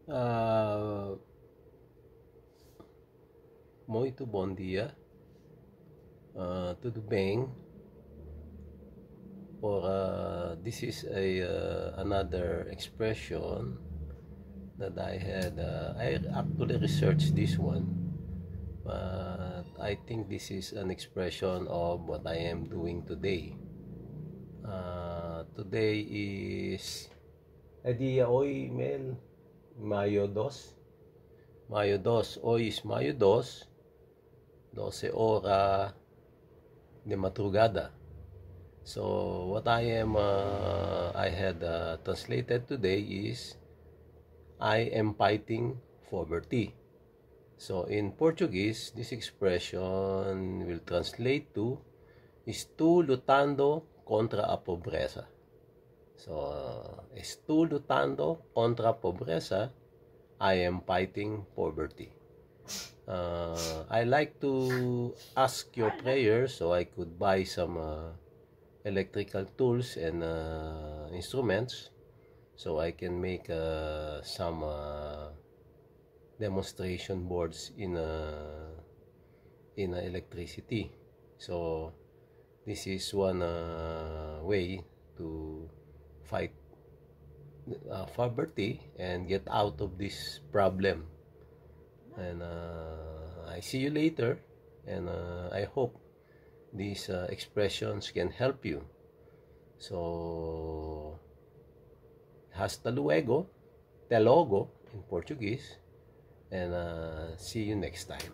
Ah, muito bom dia. Tudo bem? This is another expression that I had. I actually researched this one, but I think this is an expression of what I am doing today. Today is dia hoy Mel Mayo 2. Mayo 2. Hoy is Mayo 2, 12 hora de madrugada. So what I had translated today is I am fighting poverty. So in Portuguese, this expression will translate to estou lutando contra a pobreza. So estou lutando contra a pobreza. I am fighting poverty. I like to ask your prayers so I could buy some electrical tools and instruments so I can make some demonstration boards in electricity. So this is one way to fight poverty and get out of this problem. And I see you later, and I hope these expressions can help you. So, hasta luego, te logo in Portuguese, and see you next time.